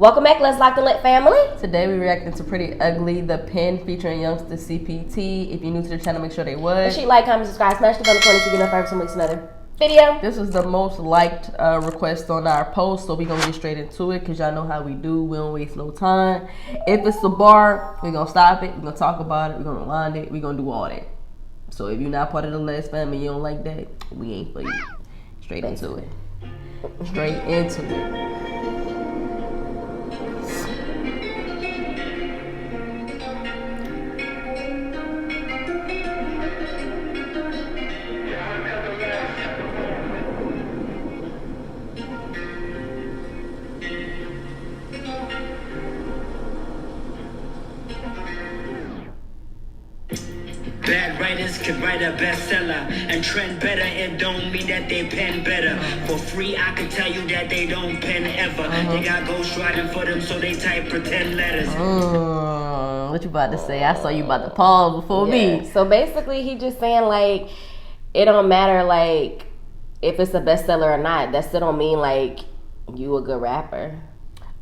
Welcome back, Let's Lock the Lit family. Today we reacting to Pretty Ugly, the pen featuring YoungstaCPT. If you're new to the channel, make sure they would. She like, comment, subscribe, smash the bell button so you get notified every time we release another video. This was the most liked request on our post, so we're gonna get straight into it because y'all know how we do. We don't waste no time. If it's a bar, we're gonna stop it. We're gonna talk about it. We're gonna rewind it. We're gonna do all that. So if you're not part of the Let's family, you don't like that, we ain't for you. Straight into it. Straight into it. Bad writers could write a bestseller and trend better. It don't mean that they pen better. For free, I could tell you that they don't pen ever. They got ghostwriting for them, so they type pretend letters. What you about to say? I saw you about to pause before me. So basically, he just saying like, it don't matter like if it's a bestseller or not. That still don't mean like you a good rapper.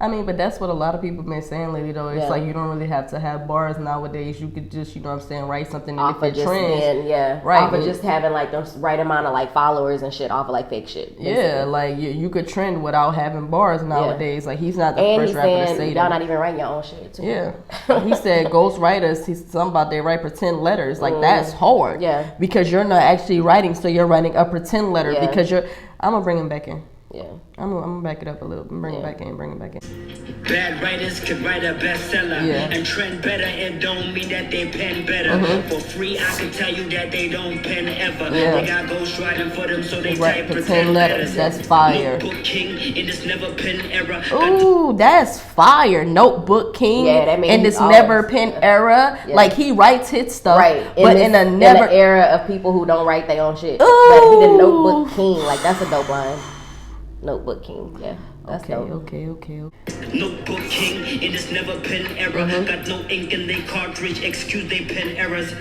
I mean, but that's what a lot of people been saying lately, though. It's like you don't really have to have bars nowadays. You could just, you know what I'm saying, write something and if it trends. Right. Off of just having like the right amount of like followers and shit off of like fake shit. Basically. Yeah, like you could trend without having bars nowadays. Like he's not the first rapper to say that. Y'all not even writing your own shit too. Yeah. He said ghost writers, he's something about they write pretend letters. Like that's hard. Yeah. Because you're not actually writing, so you're writing a pretend letter because you're, I'm gonna bring him back in. Yeah. I'm gonna back it up a little. Bring it back in. Bad writers could write a bestseller and trend better. It don't mean that they pen better. For free, I could tell you that they don't pen ever. They got ghostwriting for them, so they type pretend letters. That's fire. Notebook king in this never pen era. Ooh, that's fire. Notebook king. Yeah, that means in this never pen era. Yeah. Like he writes his stuff, but in a never era of people who don't write their own shit. But he the notebook king. Like that's a dope line. Notebook king, yeah. That's okay. Notebook king in this never pen era. Got no ink in their cartridge. Excuse they pen errors.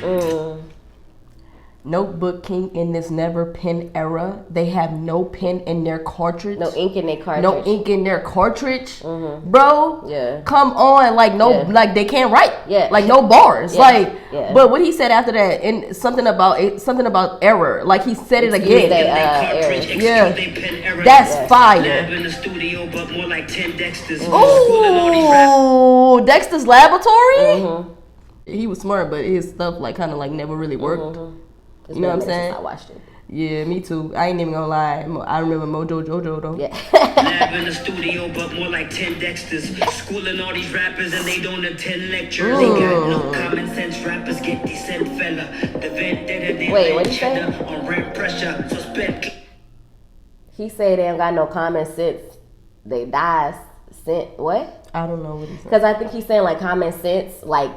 Notebook king in this never pen era. They have no pen in their cartridge. No ink in their cartridge. No ink in their cartridge, bro. Yeah. Come on, like like they can't write. Yeah. Like no bars. Like. Yeah. But what he said after that, and something about error. Like he said it again. That's fire. In the studio, but more like 10 Dexters. Ooh, Dexter's Laboratory. He was smart, but his stuff like kind of like never really worked. You know what I'm saying? I watched it. Yeah, me too. I ain't even gonna lie. I remember Mojo Jojo though. Yeah. Lab in the studio, but more like 10 Dexters. Schooling all these rappers and they don't attend lectures. They got no common sense. Rappers get decent fella. The vendetta they what you say? On rent pressure. So spend. He said they don't got no common sense. They die sense. What? I don't know what he said. Because I think he's saying like common sense, like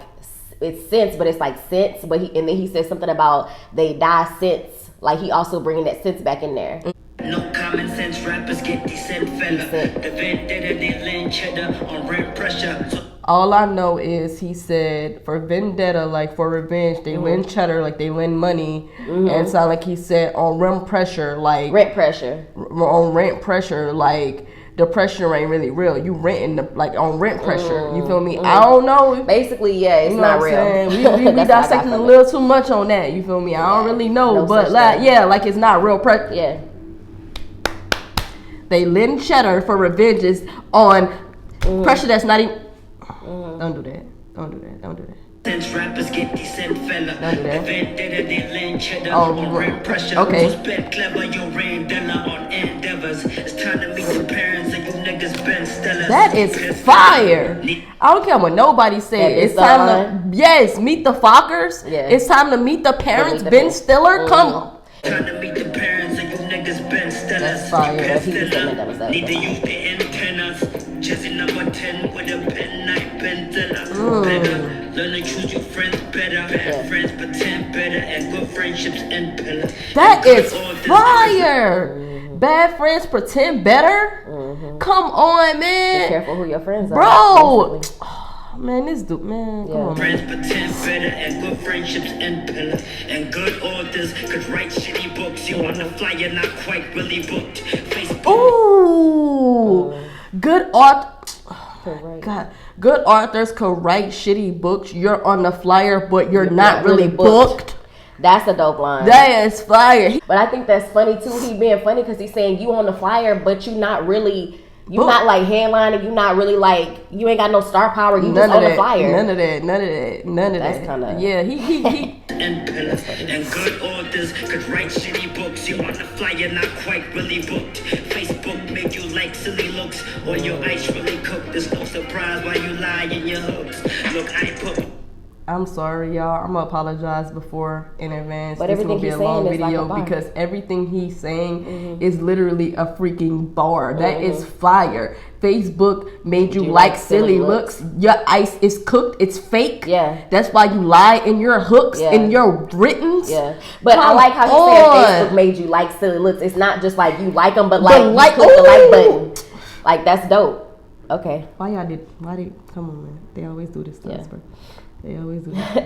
it's sense, but it's like sense. But and then he said something about they die sense. Like he also bringing that sense back in there. No common sense. Rappers get decent fella. The vendetta they lend cheddar on rent pressure. So all I know is he said for vendetta, like for revenge, they lend cheddar, like they lend money, and it sounded like he said on rent pressure, like rent pressure. On rent pressure, like the pressure ain't really real. You renting like on rent pressure. You feel me? I don't know. Basically, yeah, it's not real. We dissecting a little too much on that. You feel me? I don't really know, but like like it's not real pressure. Yeah. They lend cheddar for revenges on pressure that's not even. Don't do that. Since rappers get decent fella. Don't do that. The vendetta they lend cheddar on rent pressure. Okay. So spend clever your Randella on endeavors. It's time to meet the parents and you niggas been stellars. That is fire. I don't care what nobody said. It's time to meet the Fockers. Yeah. It's time to meet the parents. Ben Stiller, come on. Time to meet the parents and you niggas been stellars. That's fire. Need to use the antennas. Chasing number 10 with a pen knife pencil. Better learn to choose your friends better. Bad friends pretend better and good friendships and pillar. That is fire. Bad friends pretend better. Come on, man. Be careful who your friends are, bro. Man, this dude, man, come on. Friends pretend better and good friendships and pillar. And good authors could write shitty books. You on the fly, you're not quite really booked. Facebook. Ooh, good art. God, good authors could write shitty books. You're on the flyer, but you're not really booked. That's a dope line. That is fire. But I think that's funny too. He being funny because he's saying you on the flyer, but you not really. You not like headlining. You not really like. You ain't got no star power. You just on the flyer. None of that. That's kind of. Yeah, he. And good authors could write shitty books. You on the flyer, not quite really booked. Facebook make you like silly looks, or your ice really cooked. There's no surprise why you lie in your hooks. Look, I put. I'm sorry, y'all. I'm gonna apologize before in advance. But this everything will be he's a long saying video is like a because everything he's saying is literally a freaking bar. That is fire. Facebook made you like silly looks. Your ice is cooked. It's fake. Yeah. That's why you lie in your hooks and your writtens. Yeah. But I like how he said Facebook made you like silly looks. It's not just like you like them, but like you click the like button. Like that's dope. Okay. Why they come on, man. They always do this to us, bro. They always do that.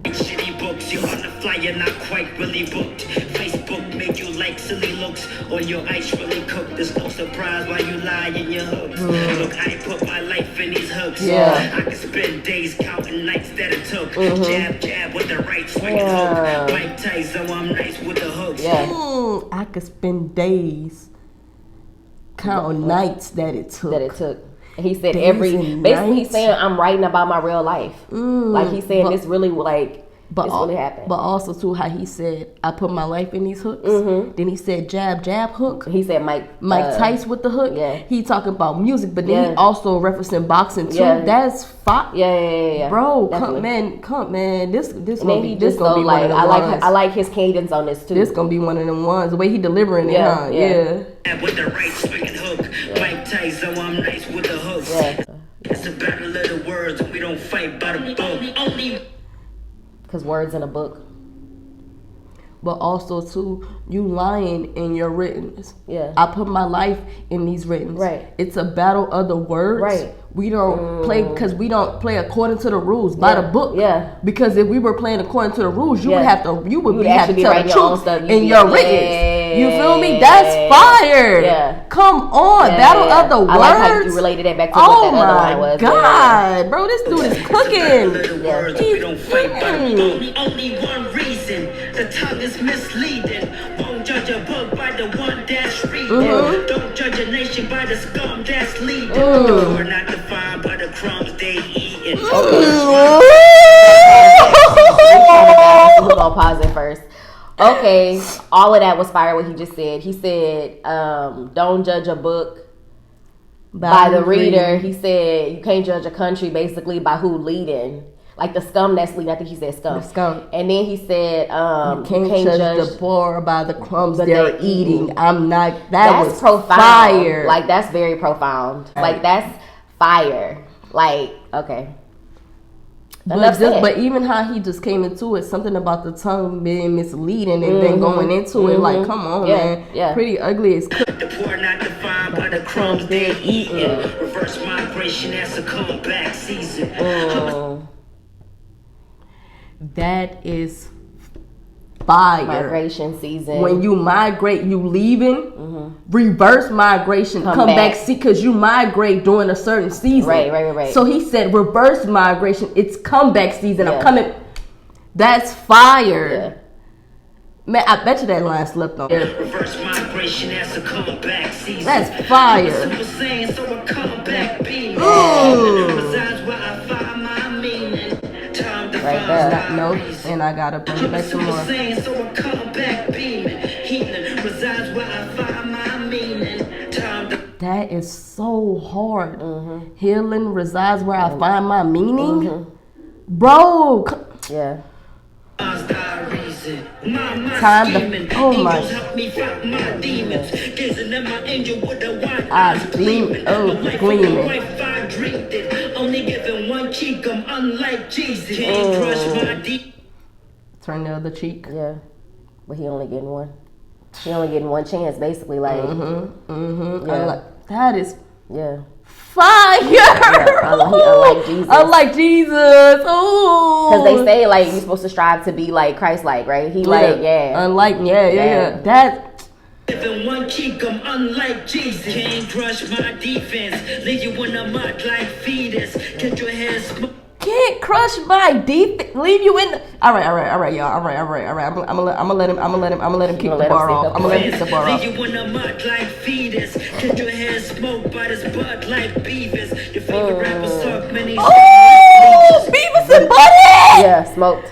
Shitty books, you're on the flyer, not quite really booked. Facebook make you like silly looks, or your ice really cooked. There's no surprise why you lie in your hooks. Look, I put my life in these hooks. Yeah. I can spend days counting nights that it took. Jab with the right swing hook. Mike Tyson, so I'm nice with the hooks. Yeah. I could spend days counting nights that it took. He said basically he's saying I'm writing about my real life. Like he's saying this really like this really happened. But also too how he said I put my life in these hooks. Then he said jab hook. He said Mike Tice with the hook. Yeah. He talking about music, but then he also referencing boxing too. Yeah. That's fire. Yeah. Bro, come man. This And gonna then be he this just gonna be one of them ones. I like his cadence on this too. This gonna be one of them ones. The way he delivering it, huh? Yeah. With the right swinging hook. Mike Tyson, so I'm nice with the hooks. Yeah. It's a battle of the words. We don't fight by the book. Because words in a book. But also too, you lying in your writtens. Yeah. I put my life in these writtens. Right. It's a battle of the words. Right. We don't play because we don't play according to the rules by the book. Yeah. Because if we were playing according to the rules, you would have to tell writing the your own truth stuff. in your writtens. You feel me? That's fire. Yeah. Come on, battle of the words. I like how you related that back to what that other line was. Oh my God, bro, this dude is cooking. We don't fight by the book. Only one reason. The tongue is misleading. Won't judge a book by the one that's reading. Don't judge a nation by the scum that's leading. We're not defined by the crumbs they eating. We're gonna pause it first. Okay, all of that was fire. What he just said. He said, "Don't judge a book by the reader." He said, "You can't judge a country basically by who leading." Like the scum that's leading. I think he said scum. The scum. And then he said, you can't judge the poor by the crumbs they're eating. I'm not. That's profound. Fire. Like that's very profound. Like that's fire. Like okay. But even how he just came into it, something about the tongue being misleading and then going into it, like, come on, man. Yeah. Pretty ugly as cooked. The poor not defined by the crumbs they're eating. Reverse migration as a comeback season. That is fire. Migration season. When you migrate, you leaving. Reverse migration, come back. See, because you migrate during a certain season. Right. So he said reverse migration. It's comeback season. I'm coming. That's fire. Yeah. Man, I bet you that line slept on. Reverse migration as a comeback season. That's fire. Super Saiyan, so a comeback beam. Resides where I find my meaning. Time to Right there. No, and I gotta bring it back some more. So a comeback beaming. Healing resides where I find my meaning. Time to That is so hard. Healing resides where I find my meaning. Bro. Yeah. time to oh my eyes gleam, oh gleaming. Only giving one cheek, I'm unlike Jesus. Can't crush my deep. Turn the other cheek. Yeah, but he only getting one. He only getting one chance, basically. Like, Yeah. That is fire. Yeah, he unlike Jesus. Unlike Jesus. Oh, because they say like you're supposed to strive to be like Christ-like, right? He unlike That Living one kick, I'm unlike Jesus. Can't crush my defense. Leave you in a mud like fetus. Get your head smoked. Can't crush my defense. Leave you in. All right, y'all. All right. I'm gonna let him kick the bar off. I'm gonna let him kick the bar off. Leave you in a mud like fetus. Get your head smoked by this butt like Beavis. Your favorite rapper suck many. Oh, Beavis and Butthead. Yeah, smoked.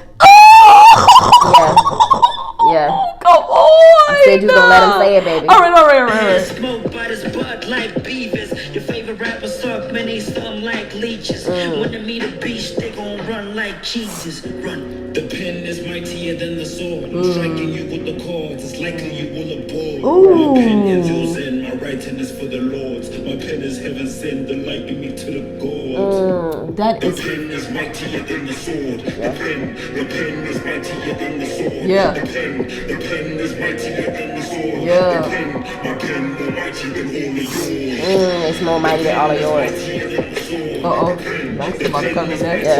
Yeah. Come on. You said you was gonna let him say it, baby. All right. Smoke by this butt like Beavis. Your favorite rapper suck many, some like leeches. When they meet a beast, they gon' run like Jesus. Run. The pen is mightier than the sword. I'm striking you with the cords. It's likely you will abhor. My pen is using. My writing is for the Lords. My pen is heaven sent. They're liking me to the gods. That is. The pen is mightier than the sword. The pen is mightier than the sword. Yeah. The pen is mightier than the sword. Yeah. My pen more mighty than all of yours. It's more mighty than all of yours. Youngster about to come in next. Yeah.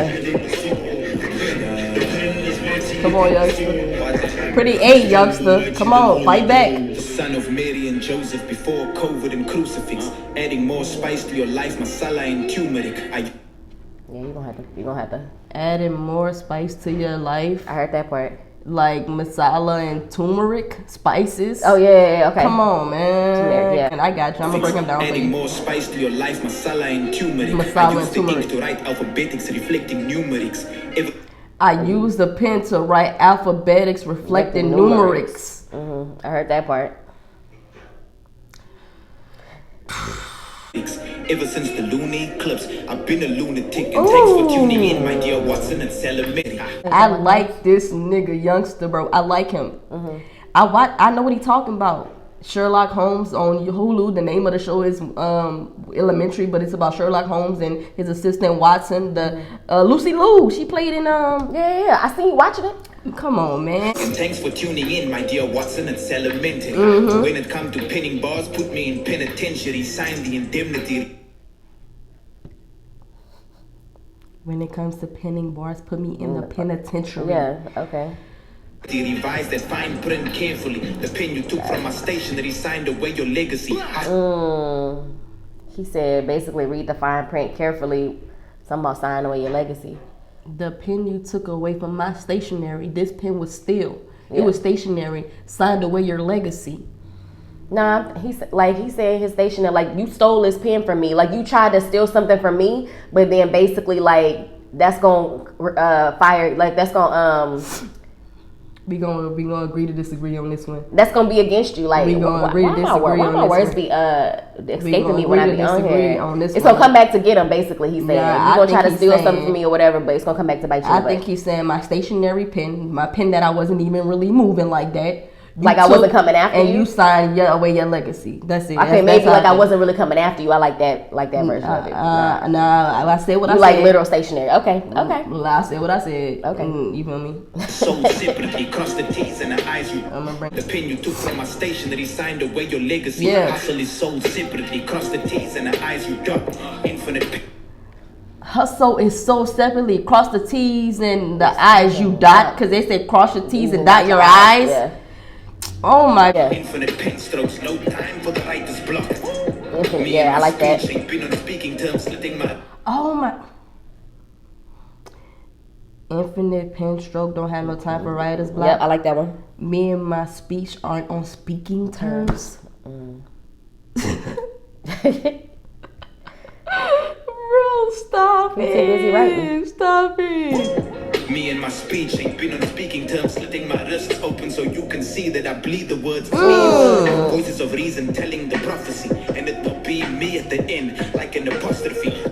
Come on, youngster. Pretty 8, youngster. Come on, fight back. The son of Mary and Joseph before COVID and crucifix. Adding more spice to your life, masala and turmeric. Yeah, you gonna have to. Adding more spice to your life. I heard that part. Like masala and turmeric spices. Oh yeah, okay. Come on, man. Turmeric, yeah. And I got you. I'm gonna break them down for Adding you. more spice to your life, masala and turmeric. Masala I and use the ink turmeric. to write alphabetics reflecting numerics. I use the pen to write alphabetics reflecting numerics. I heard that part. Ever since the loony clips, I've been a lunatic. And thanks for tuning in, my dear Watson and Salamity. I like this nigga youngster, bro. I like him. I know what he talking about. Sherlock Holmes on Hulu. The name of the show is Elementary, but it's about Sherlock Holmes and his assistant Watson. The Lucy Liu, she played in Yeah, I seen you watching it. Come on, man. And thanks for tuning in, my dear Watson and Salamity. When it comes to penning bars, put me in penitentiary. Sign the indemnity. When it comes to penning bars, put me in the penitentiary. Yeah, okay. Revise that fine print carefully. The pen you took from my stationery signed away your legacy. He said basically read the fine print carefully. Something about signing away your legacy. The pen you took away from my stationery, this pen was still. It was stationary. Signed away your legacy. Nah, he said his stationery, like you stole his pen from me. Like you tried to steal something from me, but then basically like that's gonna fire. Like that's gonna We gonna agree to disagree on this one. That's gonna be against you. Like we gonna agree to disagree why on my this words one. be escaping me when I be on here? On this it's one. gonna come back to get him. Basically, he said Yeah, you're gonna try to steal saying, something from me or whatever, but it's gonna come back to bite you. I think he's saying my stationary pen, my pen that I wasn't even really moving like that. Like I wasn't coming after you, and you signed away your legacy. That's it. Okay, maybe like I wasn't really coming after you. I like that version of it. Nah, I said what I you said. like literal stationary. Okay. Well, I said what I said. Okay. You feel me? So separately, cross the T's and the I's. The pen you took from my stationery signed away your legacy. Yeah. Hustle is sold separately, cross the T's and the I's you dot. Infinite. Hustle is so separately. Cross the T's and the I's you dot, because they said cross your T's and dot your I's. Yeah. Oh my God. Infinite pen strokes, no time for the writer's block. Yeah, I like that. Been on speaking terms, slitting my. Oh my. Infinite pen stroke, don't have no time for writer's block. Yep, I like that one. Me and my speech aren't on speaking terms. Bro, stop He's too busy writing. Stop it. Me and my speech ain't been on speaking terms, slitting my wrists open so you can see that I bleed the words. Voices of reason telling the prophecy, and it will be me at the end, like an apostrophe.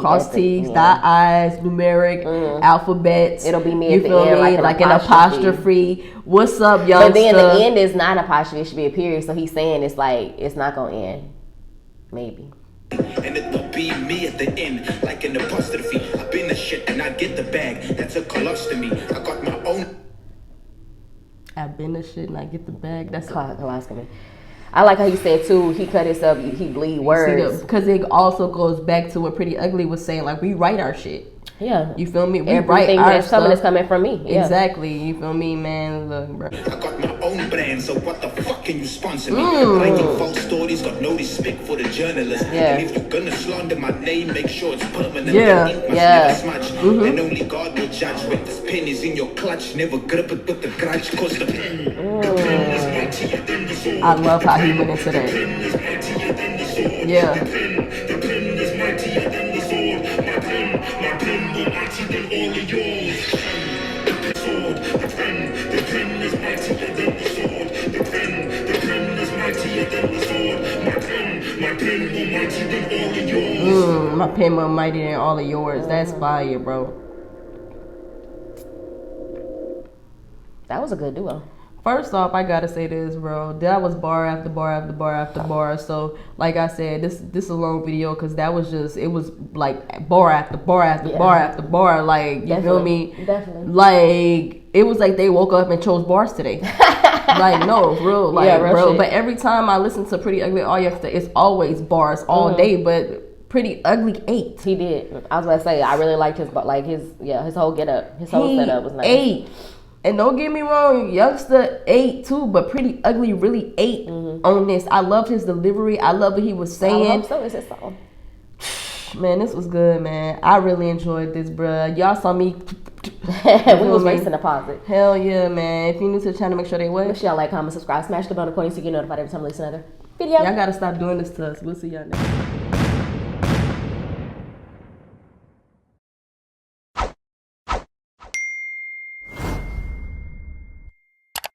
Cross T's, dot I's, numeric, alphabets. It'll be me you at the feel end, me? like an apostrophe. What's up, youngster? But then the end is not an apostrophe; it should be a period. So he's saying it's like it's not gonna end. Maybe. And it will be me at the end, like an apostrophe. I've been a shit and I get the bag. That's a colostomy. I got my own. I've been a shit and I get the bag. That's colostomy. I like how he said too. He cut himself. He bleed words because it also goes back to what Pretty Ugly was saying. Like we write our shit. Yeah. You feel me? We Everything that's coming is coming from me. Yeah. Exactly. You feel me, man? Look, bro. I got my own brand, so what the fuck can you sponsor me? Writing false stories, got no respect for the journalist. Yeah. And if you're gonna slander my name, make sure it's permanent. Yeah. And only God will judge when this pen is in your clutch. Never grip it with the grudge, cause the pen is mightier than the sword. I love how he went into that. Yeah. The pen is mightier than the sword. My pen more mighty than all of yours. The pen is mightier than the sword. The pen is mightier than the sword. My pen more mighty than all of yours. My pen more mighty than all of yours. That's fire, bro. That was a good duo. First off, I gotta say this, bro. That was bar after bar after bar after bar. So, like I said, this is a long video because that was just, it was like bar after bar after bar after bar. Like, you feel me? Definitely. Like, it was like they woke up and chose bars today. Like, no, real, like, yeah, real bro. shit. But every time I listen to Pretty Ugly all yesterday, it's always bars all day. But Pretty Ugly ate. He did. I was about to say, I really liked his, but like his whole get up, his whole setup was nice. Ate. And don't get me wrong, Youngsta ate too, but Pretty Ugly really ate on this. I loved his delivery. I love what he was saying. I hope so. Is his song. Man, this was good, man. I really enjoyed this, bruh. Y'all saw me. We was racing the deposit. Hell yeah, man. If you're new to the channel, make sure they what? Make sure y'all like, comment, subscribe, smash the bell according so you get notified every time I release another video. Y'all gotta stop doing this to us. We'll see y'all next time.